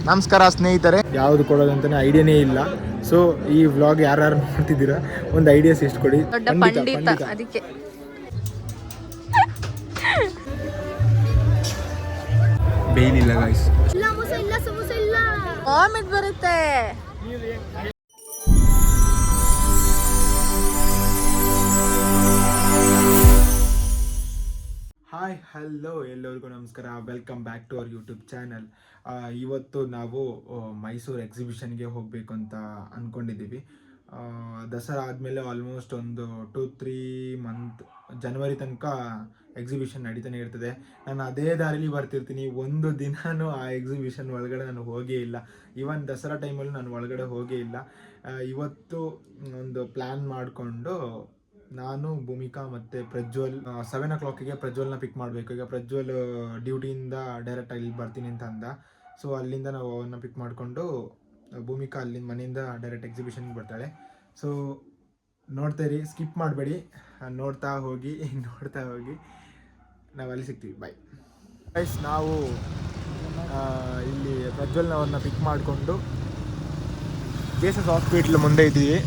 ನಮಸ್ಕಾರ ಸ್ನೇಹಿತರೆ. ಯಾವುದು ಕೊಡೋದಂತಾನೆ ಐಡಿಯಾನೇ ಇಲ್ಲ. ಸೊ ಈ ವ್ಲಾಗ್ ಯಾರು ನೋಡ್ತಿದ್ದೀರಾ ಒಂದು ಐಡಿಯಾಸ್ ಎಷ್ಟು ಕೊಡಿ. ದೊಡ್ಡ ಪಂಡಿತ ಅದಕ್ಕೆ ಬೇಯಿಲ್ಲ ಗಾಯ್ಸ್. ವಾಮಿಟ್ ಬರುತ್ತೆ. ಹಾಯ್ ಹಲೋ ಎಲ್ಲರಿಗೂ ನಮಸ್ಕಾರ. Welcome back to our YouTube channel. ಇವತ್ತು ನಾವು ಮೈಸೂರು ಎಕ್ಸಿಬಿಷನ್ಗೆ ಹೋಗಬೇಕು ಅಂತ ಅಂದ್ಕೊಂಡಿದ್ದೀವಿ. ದಸರಾ ಆದಮೇಲೆ ಆಲ್ಮೋಸ್ಟ್ ಒಂದು 2-3 ಮಂತ್ ಜನವರಿ ತನಕ ಎಕ್ಸಿಬಿಷನ್ ನಡೀತಾನೆ ಇರ್ತದೆ. ನಾನು ಅದೇ ದಾರಿಲಿ ಬರ್ತಿರ್ತೀನಿ. ಒಂದು ದಿನವೂ ಆ ಎಕ್ಸಿಬಿಷನ್ ಒಳಗಡೆ ನಾನು ಹೋಗೇ ಇಲ್ಲ. ಈವನ್ ದಸರಾ ಟೈಮಲ್ಲೂ ನಾನು ಒಳಗಡೆ ಹೋಗೇ ಇಲ್ಲ. ಇವತ್ತು ಒಂದು ಪ್ಲ್ಯಾನ್ ಮಾಡಿಕೊಂಡು ನಾನು, ಭೂಮಿಕಾ ಮತ್ತು ಪ್ರಜ್ವಲ್ 7 o'clock ಪ್ರಜ್ವಲ್ನ ಪಿಕ್ ಮಾಡಬೇಕು. ಈಗ ಪ್ರಜ್ವಲ್ ಡ್ಯೂಟಿಯಿಂದ ಡೈರೆಕ್ಟ್ ಇಲ್ಲಿ ಬರ್ತೀನಿ ಅಂತ ಅಂದ. ಸೊ ಅಲ್ಲಿಂದ ನಾವು ಅವನ್ನ ಪಿಕ್ ಮಾಡಿಕೊಂಡು ಭೂಮಿಕಾ ಅಲ್ಲಿಂದ ಮನೆಯಿಂದ ಡೈರೆಕ್ಟ್ ಎಕ್ಸಿಬಿಷನ್ಗೆ ಬರ್ತಾಳೆ. ಸೊ ನೋಡ್ತಾಯಿರಿ, ಸ್ಕಿಪ್ ಮಾಡಬೇಡಿ, ನೋಡ್ತಾ ಹೋಗಿ ನಾವು ಅಲ್ಲಿ ಸಿಗ್ತೀವಿ. Bye guys. ನಾವು ಇಲ್ಲಿ ಪ್ರಜ್ವಲ್ನವ್ರನ್ನ ಪಿಕ್ ಮಾಡಿಕೊಂಡು ಜೇಸಸ್ ಹಾಸ್ಪಿಟ್ಲ್ ಮುಂದೆ ಇದ್ದೀವಿ.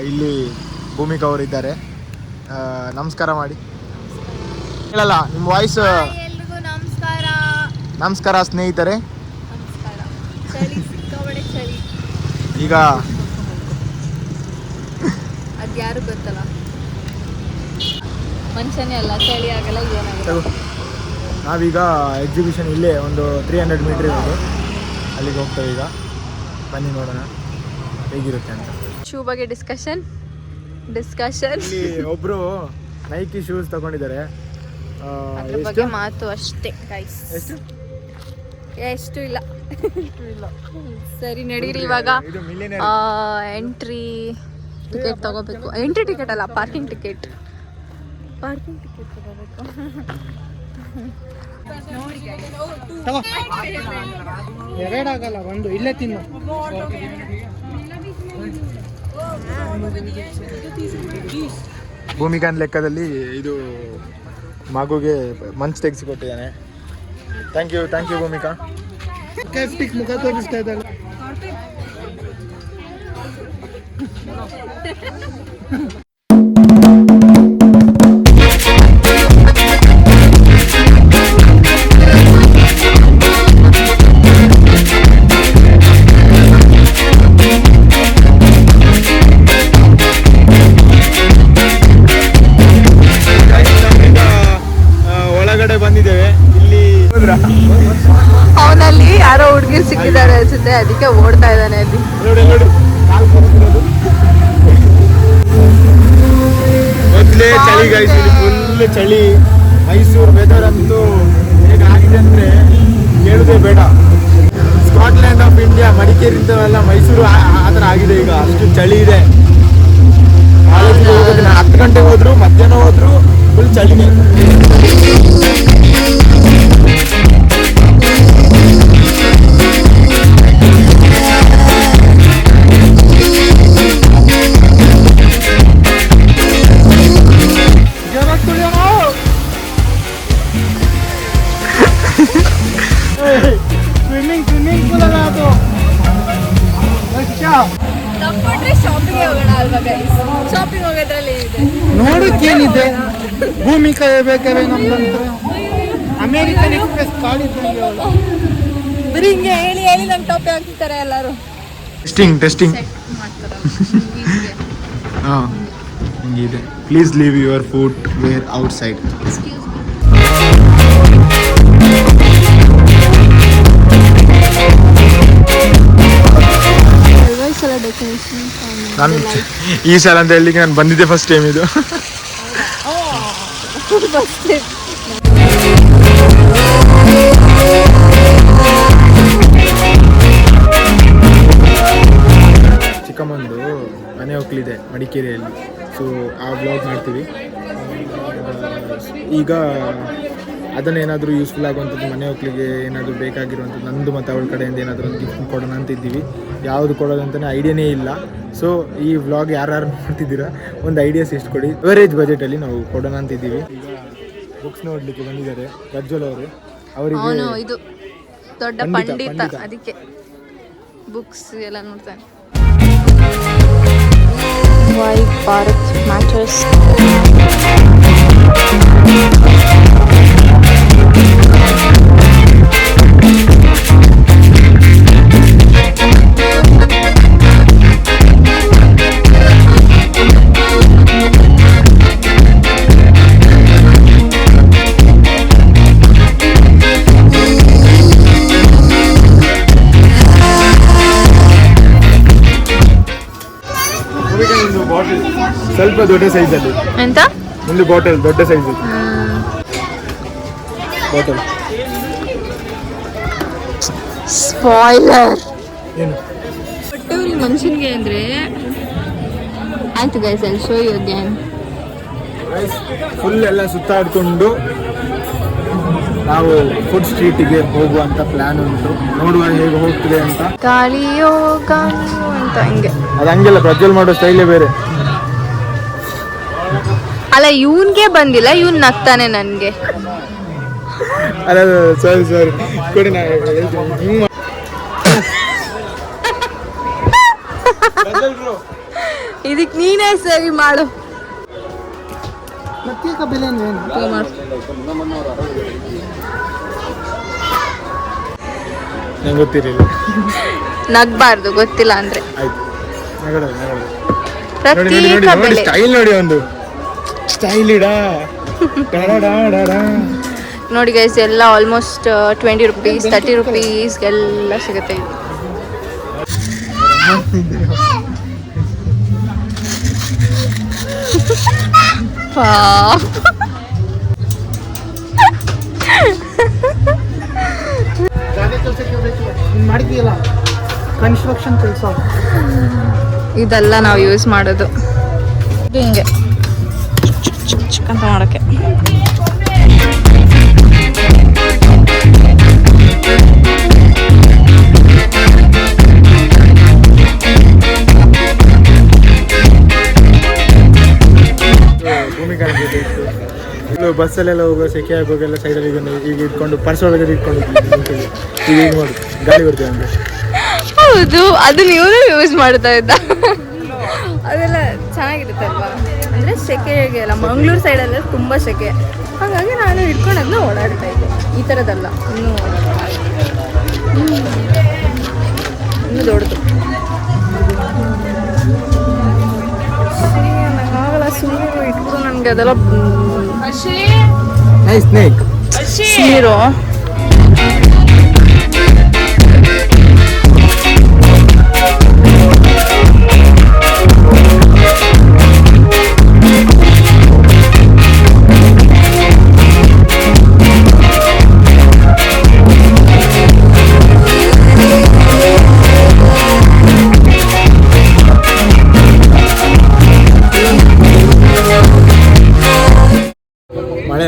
ಇಲ್ಲಿ ಭೂಮಿಕಾ ಅವರು ಇದ್ದಾರೆ. ನಮಸ್ಕಾರ ಮಾಡಿ. ಹೇಳಲ್ಲ ನಿಮ್ಮ ವಾಯ್ಸ್. ಎಲ್ರಿಗೂ ನಮಸ್ಕಾರ. ನಮಸ್ಕಾರ ಸ್ನೇಹಿತರೆ. ನಮಸ್ಕಾರ. ಚಳಿ ಸಿಕ್ಕಾಬಡೆ ಚಳಿ. ಈಗ ಅದು ಯಾರು ಗೊತ್ತಲ್ಲ, ಮನುಷ್ಯನೇ ಅಲ್ಲ, ಚಳಿ ಆಗಲ್ಲ ಏನಾಗಲ್ಲ. ನಾವೀಗ ಎಕ್ಸಿಬಿಷನ್ ಇಲ್ಲೇ ಒಂದು 300 ಮೀಟ್ರ್ ಇರೋದು, ಅಲ್ಲಿಗೆ ಹೋಗ್ತೇವೆ. ಈಗ ಬನ್ನಿ ನೋಡೋಣ ಹೇಗಿರುತ್ತೆ ಅಂತ. ಶೂ ಬಗ್ಗೆ ಡಿಸ್ಕಷನ್. ಇಲ್ಲಿ ಒಬ್ರು ನೈಕಿ ಶೂಸ್ ತಗೊಂಡಿದ್ದಾರೆ. ಅದ್ರ ಬಗ್ಗೆ ಮಾತು ಅಷ್ಟೇ ಗೈಸ್. ಎಷ್ಟು ಇಲ್ಲ. ಸರಿ ನಡೀರಿ. ಇವಾಗ ಎಂಟ್ರಿ ಟಿಕೆಟ್ ತಗೋಬೇಕು. ಎಂಟ್ರಿ ಟಿಕೆಟ್ ಅಲ್ಲ, ಪಾರ್ಕಿಂಗ್ ಟಿಕೆಟ್ ತಗೋಬೇಕು. ಎರಡಾಗಲ್ಲ, ಒಂದು ಇಲ್ಲೇ ತಿನ್ನು. ಭೂಮಿಕಾನ್ ಲೆಕ್ಕದಲ್ಲಿ ಇದು ಮಗುಗೆ ಮಂಚ್ ತೆಗೆಸಿಕೊಟ್ಟಿದ್ದಾನೆ. Thank you Bhoomika. ಮುಖ ತೋರಿಸ್ತಾ ಇದ್ದಾಳೆ. ಅವನಲ್ಲಿ ಯಾರೋ ಹುಡುಗಿರು ಸಿಕ್ಕಿದ್ದಾರೆ ಅನ್ಸುತ್ತೆ, ಅದಕ್ಕೆ ಓಡ್ತಾ ಇದ್ದಾನೆ ಅಲ್ಲಿ. ಮೊದಲೇ ಚಳಿ ಗಾಯ್ಸ್, ಫುಲ್ ಚಳಿ. ಮೈಸೂರು ವೆದರ್ ಅಂತೂ ಹೇಗಾಗಿದೆ ಅಂದರೆ ಹೇಳೋದೇ ಬೇಡ. ಸ್ಕಾಟ್ಲ್ಯಾಂಡ್ ಆಫ್ ಇಂಡಿಯಾ, ಮಡಿಕೇರಿ ಇಂಥವೆಲ್ಲ ಮೈಸೂರು ಆ ಥರ ಆಗಿದೆ. ಈಗ ಅಷ್ಟು ಚಳಿ ಇದೆ. ಕಾಲೇಜಿಗೆ ಹೋಗೋದಿಲ್ಲ, 10 ಗಂಟೆಗೆ ಹೋದ್ರು, ಮಧ್ಯಾಹ್ನ ಹೋದ್ರು, ಫುಲ್ ಚಳಿನೇ. ಸ್ವಿಮ್ಮಿಂಗ್ ಪೂಲ್ ಅಲ್ಲ ಅದು. ಶಾಪಿಂಗ್ ಹೋಗೋಣ ಅಲ್ವಾ ಗೈಸ್? ಶಾಪಿಂಗ್ ಹೋಗೋದ್ರಲ್ಲಿ ಇದೆ ನೋಡಕ್ಕೇನಿದೆ. ಭೂಮಿಕಾ ಬೇಕಾದ್ರೆ ನಮ್ದಂತ ಅಮೇರಿಕನ್ ಎಕ್ಸ್ಪ್ರೆಸ್ ಕಾಡಿದ್ದಂಗೆ ಬರೀ ಹಿಂಗೆ ಹೇಳಿ ನಂಗೆ ಟಾಪಿ ಹಾಕ್ತಾರೆ ಎಲ್ಲರೂ. ಟೆಸ್ಟಿಂಗ್ ಹಾಂ ಹಿಂಗಿದೆ. Please leave your footwear outside. ನಾನು ಈ ಸಲ ಅಂತ ಹೇಳಲಿಕ್ಕೆ ನಾನು ಬಂದಿದ್ದೆ ಫಸ್ಟ್ ಟೈಮ್ ಇದು. ಚಿಕ್ಕಮ್ಮಂದು ಮನೆ ಹೋಗ್ಲಿದೆ ಮಡಿಕೇರಿಯಲ್ಲಿ. ಸೊ ಆ ವ್ಲಾಗ್ ಮಾಡ್ತೀವಿ. ಈಗ ಅದನ್ನೇನಾದರೂ ಯೂಸ್ಫುಲ್ ಆಗುವಂಥದ್ದು, ಮನೆ ಹೋಗ್ಲಿಗೆ ಏನಾದರೂ ಬೇಕಾಗಿರುವಂಥದ್ದು, ನಂದು ಮತ್ತು ಅವಳ ಕಡೆಯಿಂದ ಏನಾದರೂ ಒಂದು ಗಿಫ್ಟ್ ಕೊಡೋಣ ಅಂತಿದ್ದೀವಿ. ಯಾವುದು ಕೊಡೋದಂತಾನೆ ಐಡಿಯಾನೇ ಇಲ್ಲ. ಸೊ ಈ ವ್ಲಾಗ್ ಯಾರು ನೋಡ್ತಿದ್ದೀರಾ ಒಂದು ಐಡಿಯಾಸ್ ಎಷ್ಟು ಕೊಡಿ. ಎವರೇಜ್ ಬಜೆಟಲ್ಲಿ ನಾವು ಕೊಡೋಣ ಅಂತಿದ್ದೀವಿ. ಈಗ ಬುಕ್ಸ್ ನೋಡಲಿಕ್ಕೆ ಬಂದಿದ್ದಾರೆ ಪ್ರಜ್ವಲ್ ಅವರು. ಅವರಿಗೆ ಇದು ದೊಡ್ಡ ಪಂಡಿತ ಅದಕ್ಕೆ ಬುಕ್ಸ್ ಎಲ್ಲ ನೋಡ್ತಾನೆ. Why Bharat matters. ಸ್ವಲ್ಪ ದೊಡ್ಡ ಸೈಜಲ್ಲಿ ಎಂತ ಒಂದು ಬಾಟಲ್, ದೊಡ್ಡ ಸೈಜ್ ಬಾಟಲ್. ಸ್ಪಾಯ್ಲರ್ ಏನು ಹೊಟ್ಟೆವ್ರಿ ಮನುಷ್ಯನಿಗೆ ಅಂದ್ರೆ ಆಯ್ತು ಗೈಸ್, ಅಲ್ಲಿ ಶೋ ಯು ಅಗೇನ್. ಫುಲ್ ಎಲ್ಲ ಸುತ್ತಾಡ್ಕೊಂಡು ನಾವು ಫುಡ್ ಸ್ಟ್ರೀಟಿಗೆ ಹೋಗುವಂತ ಪ್ಲಾನ್ ಉಂಟು. ನೋಡುವ ಹೇಗೆ ಹೋಗ್ತಿದೆ ಅಂತ. ಗಾಳಿಯೋ ಗಾಳಿಯೋ ಅಂತ ಹಿಂಗೆ. ಅದು ಹಂಗೆಲ್ಲ ಪ್ರಜ್ವಲ್ ಮಾಡೋ ಸ್ಟೈಲೇ ಬೇರೆ. ಅಲ್ಲ ಇವನ್ಗೆ ಬಂದಿಲ್ಲ, ಇವನ್ ನಗ್ತಾನೆ ನನ್ಗೆ. ಅಲ್ಲ ಸಾರಿ ಕೊಡಿ, ನಾ ಹೇಳ್ತೀನಿ. ಇದಕ್ ನೀನೇ ಸರಿ ಮಾಡು. ನಂಗೆ ಗೊತ್ತಿರಲಿಲ್ಲ. ನಗ್ಬಾರ್ದು ಗೊತ್ತಿಲ್ಲ ಅಂದ್ರೆ. ಆಯ್ತು, ಪ್ರತ್ಯೇಕ ಬೆಲೆ. ಸ್ಟೈಲ್ ನೋಡಿ, ಒಂದು ಸ್ಟೈಲ್ ಇಡಾ. ನೋಡಿ ಗೈಸ್, ಎಲ್ಲ ಆಲ್ಮೋಸ್ಟ್ 20 rupees 30 rupees ಎಲ್ಲ ಸಿಗುತ್ತೆ ಇಲ್ಲಿ. ಮಾಡಿದೀಯಲ್ಲ ಕನ್ಸ್ಟ್ರಕ್ಷನ್ ಕೆಲಸ, ಇದೆಲ್ಲ ನಾವು ಯೂಸ್ ಮಾಡೋದು. ಇದು ಹಿಂಗೆ ಚಿಕ್ ಚಿಕ್ ಅಂತ ಮಾಡೋಕ್ಕೆ. ಬಸ್ಸಲ್ಲೆಲ್ಲ ಹೋಗೋ ಸೆಕೆ ಆಗೋಗೆಲ್ಲ ಸೈಡಲ್ಲಿ ಈಗ ಇಟ್ಕೊಂಡು ಪರ್ಸ್ ಒಳಗಡೆ ಇಟ್ಕೊಂಡು ಈಗ ನೋಡಿ ಗಾಳಿ ಬರ್ತೇವೆ ಅಂದರೆ. ಹೌದು, ಅದನ್ನ ಇವನು ಯೂಸ್ ಮಾಡ್ತಾ ಇದ್ದ. ಅದೆಲ್ಲ ಚೆನ್ನಾಗಿರುತ್ತೆ ಅಲ್ವಾ, ಅಂದರೆ ಸೆಕೆಗೆಲ್ಲ ಮಂಗಳೂರು ಸೈಡಲ್ಲ ತುಂಬ ಸೆಕೆ, ಹಾಗಾಗಿ ನಾನು ಇಟ್ಕೊಂಡು ಅದನ್ನ ಓಡಾಡ್ತಾ ಇದ್ದೆ. ಈ ಥರದ್ದಲ್ಲ, ಇನ್ನೂ ದೊಡ್ಡದು. ನನಗಾಗಲ್ಲ, ಸುಮ್ಮನೆ ಇಟ್ಬಿಡು, ನನಗೆ ಅದೆಲ್ಲ ಸ್ನೇಕ್ ನೀರು.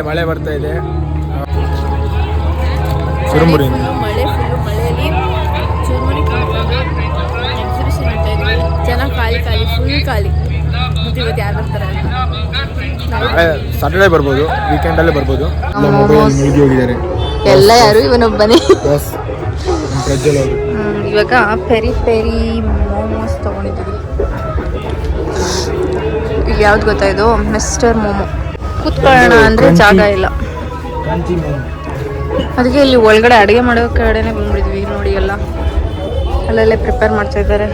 ಮಳೆ ಬರ್ತಾ ಇದೆ ಚುರುಮುರಿಯಿಂದ. ಮಳೆ ಫುಲ್ಲು ಮಳೆಯಲ್ಲಿ ಚುರುಮುರಿ ಎಕ್ಸಿಬಿಷನ್ ಅಂತ ಇದ್ವಿ. ಜನ ಖಾಲಿ ಫುಲ್ ಖಾಲಿ. ಮತ್ತೆ ಇವತ್ತು ಯಾರು ಬರ್ತಾರೆ? ಸಾಟರ್ಡೆ ಬರ್ಬೋದು, ವೀಕೆಂಡಲ್ಲೇ ಬರ್ಬೋದು. ಮೊಬೈಲ್ ಮುಳುಗಿ ಹೋಗಿದ್ದಾರೆ ಎಲ್ಲ ಯಾರು ಇವನೊಬ್ಬನೇ. ಪ್ರಜ್ವಲ್ ಅವರು ಇವಾಗ ಪೆರಿ ಪೆರಿ ಮೋಮೋಸ್ ತೊಗೊಂಡಿದ್ದೀವಿ. ಈಗ ಯಾವ್ದು ಗೊತ್ತಾ, ಇದು ಮಿಸ್ಟರ್ ಮೋಮೋ. ಕೂತ್ಕೊಳ್ಳೋಣ ಅಂದರೆ ಜಾಗ ಇಲ್ಲ, ಅದಕ್ಕೆ ಇಲ್ಲಿ ಒಳಗಡೆ ಅಡುಗೆ ಮಾಡೋ ಕಡೆನೇ ಬಂದ್ಬಿಟ್ಟಿದ್ವಿ. ನೋಡಿ ಎಲ್ಲ ಅಲ್ಲಲ್ಲೇ ಪ್ರಿಪೇರ್ ಮಾಡ್ತಾ ಇದ್ದಾರೆ.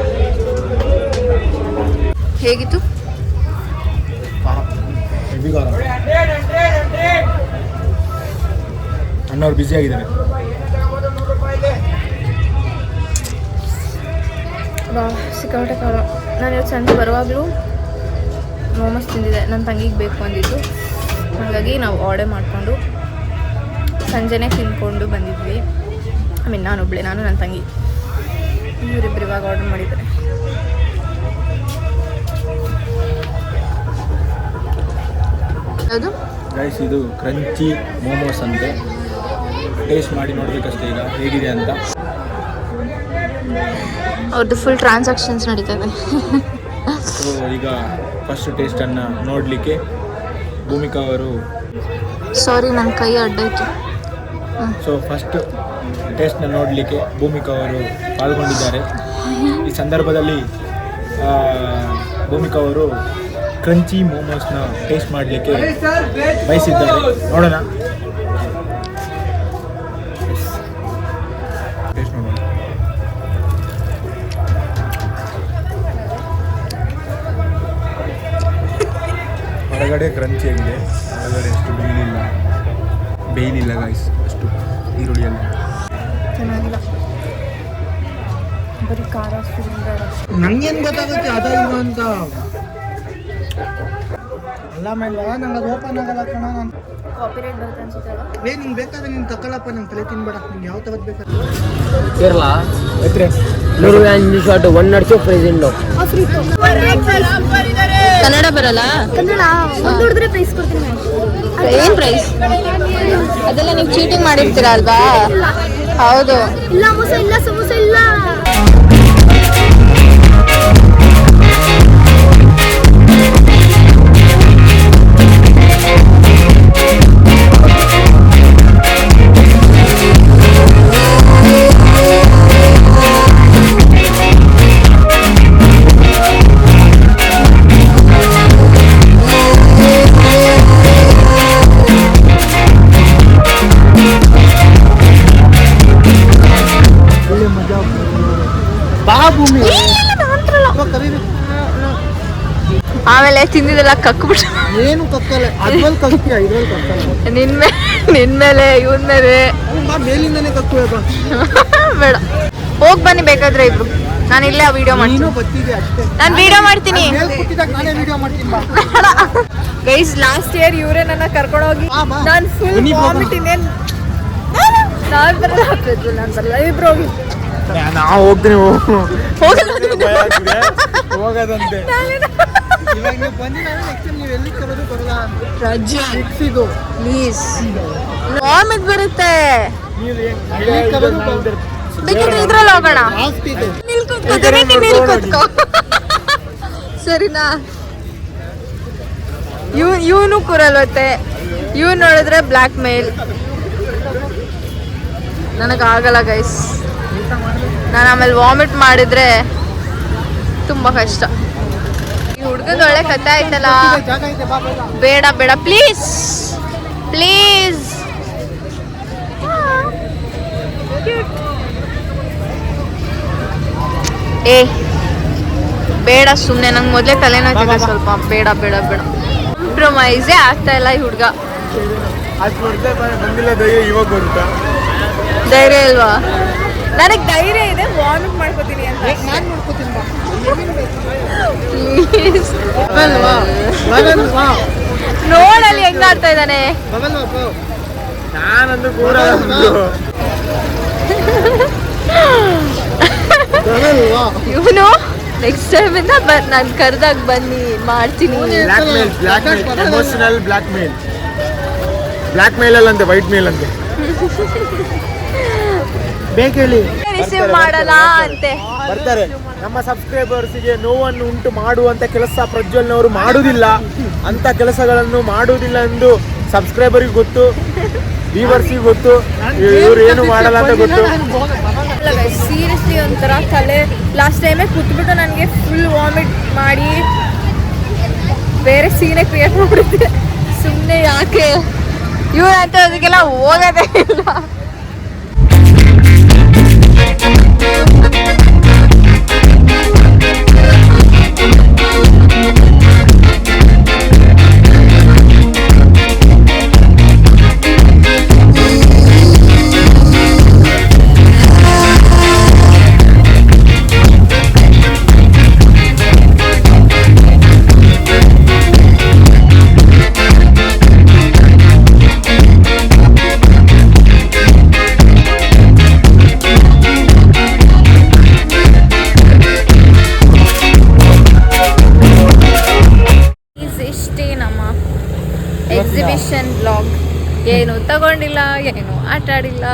ಹೇಗಿತ್ತು? ಅಣ್ಣವ್ರು ಬ್ಯುಸಿ ಆಗಿದ್ದಾರೆ. ಸಿಕ್ಕಾಪಟ್ಟೆ ಖಾರ. ನಾನು ಇವತ್ತು ಸಂಜೆ ಬರುವಾಗಲೂ ಮೋಮೋಸ್ ತಿಂದಿದ್ದೆ, ನನ್ನ ತಂಗಿಗೆ ಬೇಕು ಅಂದಿದ್ದು. ಹಾಗಾಗಿ ನಾವು ಆರ್ಡರ್ ಮಾಡಿಕೊಂಡು ಸಂಜೆನೇ ತಿಂದ್ಕೊಂಡು ಬಂದಿದ್ವಿ. ನಾನೊಬ್ಳೆ, ನಾನು ನನ್ನ ತಂಗಿ, ಇವರಿಬ್ಬರು ಇವಾಗ ಆರ್ಡರ್ ಮಾಡಿದ್ದಾರೆ. ಅದು ಗೈಸ್, ಇದು ಕ್ರಂಚಿ ಮೋಮೋಸ್ ಅಂತೆ. ಟೇಸ್ಟ್ ಮಾಡಿ ನೋಡ್ಬೇಕಷ್ಟೇ ಈಗ ಹೇಗಿದೆ ಅಂತ. ಅವ್ರದ್ದು ಫುಲ್ ಟ್ರಾನ್ಸಾಕ್ಷನ್ಸ್ ನಡೀತದೆ. ಸೊ ಈಗ ಫಸ್ಟ್ ಟೇಸ್ಟನ್ನು ನೋಡಲಿಕ್ಕೆ ಭೂಮಿಕಾ ಅವರು, ಸಾರಿ ನನ್ನ ಕೈ ಅಡ್ಡಾಯ್ತು. ಸೊ ಫಸ್ಟ್ ಟೇಸ್ಟ್ನ ನೋಡಲಿಕ್ಕೆ ಭೂಮಿಕಾ ಅವರು ಪಾಲ್ಗೊಂಡಿದ್ದಾರೆ. ಈ ಸಂದರ್ಭದಲ್ಲಿ ಭೂಮಿಕಾ ಅವರು ಕ್ರಂಚಿ ಮೋಮೋಸ್ನ ಟೇಸ್ಟ್ ಮಾಡಲಿಕ್ಕೆ ಬಯಸಿದ್ದಾರೆ. ನೋಡೋಣ, ಟೇಸ್ಟ್ ನೋಡೋಣ. ಹೊರಗಡೆ ಕ್ರಂಚಿ ಆಗಿದೆ, ಹೊರಗಡೆ ಅಷ್ಟು ಬೇಯ್ಲಿಲ್ಲ ಗಾಯ್ಸ್, ಅಷ್ಟು ಈರುಳ್ಳಿ ಎಲ್ಲ ಚೆನ್ನಾಗಿಲ್ಲ, ಬರೀ ಖಾರ ನಂಗೇನು ಗೊತ್ತಾಗುತ್ತೆ ಅದ ಇಲ್ಲ ಅಂತ. ಅಲ್ಲ ಮೇಲೆ ನಂಗೆ ಅದು ಓಪನ್ ಆಗಲ್ಲ ಕಣ. ನಾನು ಕಾಪಿರೈಟ್ ಬರುತ್ತೆ ಅನ್ಸುತ್ತಲ್ಲ. ನಿಂಗೆ ಬೇಕಾದ್ರೆ ನೀನು ತಗೊಳಪ್ಪ, ನಂಗೆ ತಲೆ ತಿನ್ಬೇಡ. ನಿಂಗೆ ಯಾವ ಥರದ್ದು ಬೇಕಾದ್ರೆ ಕೇರಳ 100 ಶಾರ್ಟ್ 1 ನಡ್ಸೋ ಪ್ರೆಸೆಂಟ್ ಕನ್ನಡ ಬರಲ್ಲ. ಕನ್ನಡ ನೋಡಿದ್ರೆ ಪ್ರೈಸ್ ಕೊಡ್ತೀನಿ. ಏನ್ ಪ್ರೈಸ್? ಅದೆಲ್ಲ ನೀವು ಚೀಟಿಂಗ್ ಮಾಡಿರ್ತೀರಾ ಅಲ್ವಾ? ಹೌದು. ಇಲ್ಲ ಮೋಸ ಇಲ್ಲ, ಸಮೋಸ ಇಲ್ಲ. ಆಮೇಲೆ ತಿಂದಿದ್ದೆಲ್ಲ ಕಕ್ಬಿಟ್ಟು ಏನು ಕಕ್ಕಲ್ಲ. ಅದ್ರಲ್ಲಿ ಕಕ್ಕಿಯ, ಇದ್ರಲ್ಲಿ ಕಕ್ಕಲ್ಲ. ನಿನ್ ಮೇಲೆ ಇವನ್ ಮೇಲೆ ಮೇಲಿಂದನೇ ಕಕ್ಕುವ. ಬೇಡ, ಹೋಗ್ ಬನ್ನಿ ಬೇಕಾದ್ರೆ ಇಬ್ರು. ನಾನು ಇಲ್ಲೇ ವಿಡಿಯೋ ಮಾಡ್ತೀನಿ. ನೀನು ಬರ್ತಿದ್ದೆ ಅಷ್ಟೇ. ನಾನು ವಿಡಿಯೋ ಮಾಡ್ತೀನಿ. ನಾನೇ ವಿಡಿಯೋ ಮಾಡ್ತೀನಿ. ಗೈಸ್, ಲಾಸ್ಟ್ ಇಯರ್ ಇವರೇ ನನ್ನ ಕರ್ಕೊಂಡೋಗಿ ನಾನು ಫುಲ್ ವಾಮಿಟ್. ಇನ್ನೇನು ನಾನು ಬರಲ್ಲ, ಇಬ್ರು ಹೋಗಿ. ನಾವು ಹೋಗ್ತೀನಿ, ಹೋಗೋದಂತೆ. ಇವಾಗ ನೀವು ಬಂದು ನಾನು ನೆಕ್ಸ್ಟ್ ನೀವು ಎಲ್ಲಿ ಕರೋದು ಬರಲ್ಲ. ರಜೆ ಇದು ಪ್ಲೀಸ್, ವಾಮಿಟ್ ಬರುತ್ತೆ. ಬೇಕಿದ್ರೆ ಇದ್ರಲ್ಲಿ ಹೋಗೋಣ. ನಿಲ್ಕೋ ಸರಿನಾ? ಇವನು ಕೂರಲ್ವತ್ತೆ. ಇವ್ನು ನೋಡಿದ್ರೆ ಬ್ಲ್ಯಾಕ್ ಮೇಲ್. ನನಗಾಗಲ್ಲ ಗೈಸ್. ನಾನು ಆಮೇಲೆ ವಾಮಿಟ್ ಮಾಡಿದ್ರೆ ತುಂಬ ಕಷ್ಟ. ಈ ಹುಡ್ಗದ ಒಳ್ಳೆ ಕಥೆ ಆಯ್ತಲ್ಲ. ಜಾಗ ಐತೆ, ಬಾ ಬೇಡ. ಬೇಡ ಬೇಡ ಪ್ಲೀಸ್ ಪ್ಲೀಸ್. ಏ ಬೇಡ ಸುಮ್ಮನೆ, ನಂಗೆ ಮೊದಲೇ ತಲೆನೋಯ್ತಿದೆ ಸ್ವಲ್ಪ. ಬೇಡ ಬೇಡ ಬೇಡ, ಕಾಂಪ್ರಮೈಸೇ ಆಗ್ತಾ ಇಲ್ಲ ಈ ಹುಡುಗ. ಬಂದಿಲ್ಲ ದಯ್ಯ, ಇವಾಗ ಬರುತ್ತಾ? ಧೈರ್ಯ ಇಲ್ವಾ? ನನಗೆ ಧೈರ್ಯ ಇದೆ, ವಾಮಿಟ್ ಮಾಡ್ಕೋತೀನಿ ಅಂತ. ನಾನು ಮಾಡ್ಕೋತೀನಿ ಬಾ. ಪ್ಲೀಸ್ ಬಗಲ್ವಾ ಬಗಲ್ವಾ ನೋಡಲ್ಲಿ ಹೆಂಗ್ ಆಡ್ತಾ ಇದ್ದಾನೆ. ಬಗಲ್ವಾ ಬಾ. ನಾನಂದು ಕೂಡ ಬಗಲ್ವಾ. ಇವನು ನೆಕ್ಸ್ಟ್ ಟೈಮ್ ಇಂದ ನಾನು ಕರೆದಾಗ ಬನ್ನಿ ಮಾಡ್ತೀನಿ. ಬ್ಲ್ಯಾಕ್ ಮೇಲ್, ಎಮೋಷನಲ್ ಬ್ಲ್ಯಾಕ್ ಮೇಲ್. ಬ್ಲ್ಯಾಕ್ ಮೇಲ್ ಅಲ್ಲಂತೆ, ವೈಟ್ ಮೇಲ್ ಅಂತೆ. ಬೇಗ ಹೇಳಿ. ರಿಸೀವ್ ಮಾಡಲ್ಲ ಅಂತೆ. ಬರ್ತಾರೆ. ನಮ್ಮ ಸಬ್ಸ್ಕ್ರೈಬರ್ಸ್ಗೆ ನೋವನ್ನು ಉಂಟು ಮಾಡುವಂತ ಕೆಲಸ ಪ್ರಜ್ವಲ್ನವರು ಮಾಡುವುದಿಲ್ಲ. ಅಂತ ಕೆಲಸಗಳನ್ನು ಮಾಡುವುದಿಲ್ಲ ಎಂದು ಸಬ್ಸ್ಕ್ರೈಬರ್ಗೆ ಗೊತ್ತು, ವ್ಯೂವರ್ಸಿಗೆ ಗೊತ್ತು. ಇವ್ರು ಏನು ಮಾಡಲ್ಲ ಅಂತ ಗೊತ್ತು. ಸೀರಿಯಸ್ಲಿ ಒಂಥರ ತಲೆ ಲಾಸ್ಟ್ ಟೈಮೇ ಕೂತ್ಬಿಟ್ಟು ನನಗೆ ಫುಲ್ ವಾಮಿಟ್ ಮಾಡಿ ಬೇರೆ ಸೀನೆ ಕ್ರಿಯೇಟ್ ಮಾಡಿದ್ದೆ. ಸುಮ್ಮನೆ ಯಾಕೆ ಇವ್ರಂತ ಅದಕ್ಕೆಲ್ಲ ಹೋಗೋದೇ ಇಲ್ಲ. Exhibition blog. ಏನು ತಗೊಂಡಿಲ್ಲ, ಏನು ಆಟ ಆಡಿಲ್ಲ.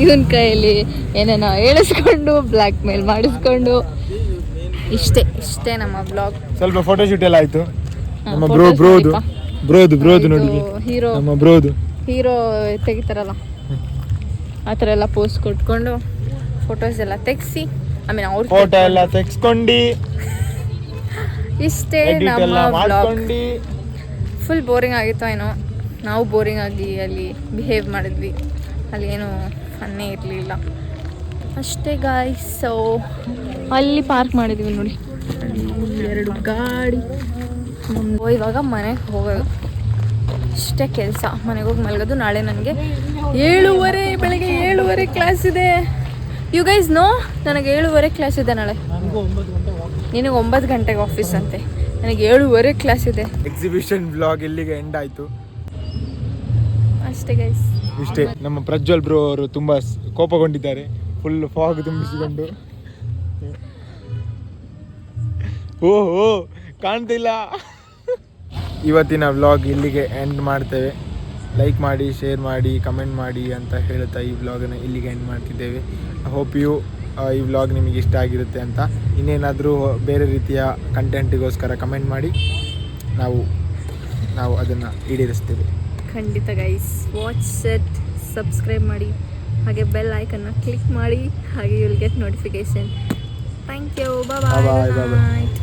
ಇವನ್ ಕೈಯಲ್ಲಿ ಏನೇನೋ ಹೇಳಿಸ್ಕೊಂಡು ಬ್ಲ್ಯಾಕ್ ಮೇಲ್ ಮಾಡಿಸ್ಕೊಂಡು ಇಷ್ಟೇ ನಮ್ಮ ಬ್ಲಾಗ್. ಸ್ವಲ್ಪ ಫೋಟೋ ಶೂಟ್ ಎಲ್ಲ ಆಯ್ತು. ನಮ್ಮ ಬ್ರೋದು ನೋಡಿ, ಹೀರೋ ನಮ್ಮ ಬ್ರೋದು ಹೀರೋ ತೆಗಿತಾರಲ್ಲ ಆ ಥರ ಎಲ್ಲ ಪೋಸ್ ಕೊಟ್ಕೊಂಡು ಫೋಟೋಸ್ ಎಲ್ಲ ತೆಗ್ಸಿ ಅವ್ರು ಫೋಟೋ ಎಲ್ಲ ತೆಗ್ಸ್ಕೊಂಡು ಇಷ್ಟೇ ಎಡಿಟ್ ಎಲ್ಲ ನಮ್ಮ ವ್ಲಾಗ್. ಮಾಡ್ಕೊಂಡು ಫುಲ್ ಬೋರಿಂಗ್ ಆಗಿತ್ತು ಏನೋ, ನಾವು ಬೋರಿಂಗ್ ಆಗಿ ಅಲ್ಲಿ ಬಿಹೇವ್ ಮಾಡಿದ್ವಿ, ಅಲ್ಲಿ ಏನು ಫನ್ನೇ ಇರಲಿಲ್ಲ ಅಷ್ಟೇ ಗಾಯ್ಸ್. ಸೊ ಅಲ್ಲಿ ಪಾರ್ಕ್ ಮಾಡಿದ್ವಿ ನೋಡಿ, ಎರಡು ಗಾಡಿ. ಇವಾಗ ಮನೆಗೆ ಹೋಗೋದು ಅಷ್ಟೇ ಕೆಲಸ. ಮನೆಗೆ ಹೋಗಿ ಮಲಗೋದು. ನಾಳೆ ನನಗೆ 7:30 ಬೆಳಗ್ಗೆ 7:30 ಕ್ಲಾಸ್ ಇದೆ. ಯು ಗೈಸ್ ನೋ, ನನಗೆ 7:30 ಕ್ಲಾಸ್ ಇದೆ ನಾಳೆ. ನಿನಗೆ 9 ಗಂಟೆಗೆ ಆಫೀಸ್ ಅಂತೆ, ನನಗೆ 7:30 ಕ್ಲಾಸ್ ಇದೆ. ಎಕ್ಸಿಬಿಷನ್ ವ್ಲಾಗ್ ಇಲ್ಲಿಗೆ ಎಂಡ್ ಆಯಿತು. ಅಷ್ಟೇ ಗೈಸ್. ಇಷ್ಟೇ. ನಮ್ಮ ಪ್ರಜ್ವಲ್ ಬ್ರೋ ಅವರು ತುಂಬ ಕೋಪಗೊಂಡಿದ್ದಾರೆ, ಫುಲ್ ಫಾಗ್ ತುಂಬಿಸಿಕೊಂಡು. ಓಹೋ ಕಾಣ್ತಿಲ್ಲ. ಇವತ್ತಿನ ವ್ಲಾಗ್ ಇಲ್ಲಿಗೆ ಎಂಡ್ ಮಾಡ್ತೇವೆ. ಲೈಕ್ ಮಾಡಿ, ಶೇರ್ ಮಾಡಿ, ಕಮೆಂಟ್ ಮಾಡಿ ಅಂತ ಹೇಳ್ತಾ ಈ ವ್ಲಾಗನ್ನು ಇಲ್ಲಿಗೆ ಎಂಡ್ ಮಾಡ್ತಿದ್ದೇವೆ. ಹೋಪ್ ಯು ಈ ವ್ಲಾಗ್ ನಿಮಗೆ ಇಷ್ಟ ಆಗಿರುತ್ತೆ ಅಂತ. ಇನ್ನೇನಾದರೂ ಬೇರೆ ರೀತಿಯ ಕಂಟೆಂಟಿಗೋಸ್ಕರ ಕಮೆಂಟ್ ಮಾಡಿ, ನಾವು ಅದನ್ನು ಈಡೇರಿಸ್ತೇವೆ. ಖಂಡಿತ ಗೈಸ್. ವಾಚ್ ಇಟ್, ಸಬ್ಸ್ಕ್ರೈಬ್ ಮಾಡಿ, ಹಾಗೆ ಬೆಲ್ ಐಕನ್ನ ಕ್ಲಿಕ್ ಮಾಡಿ, ಹಾಗೆ you will get notification. Thank you. Bye Bye bye. Night.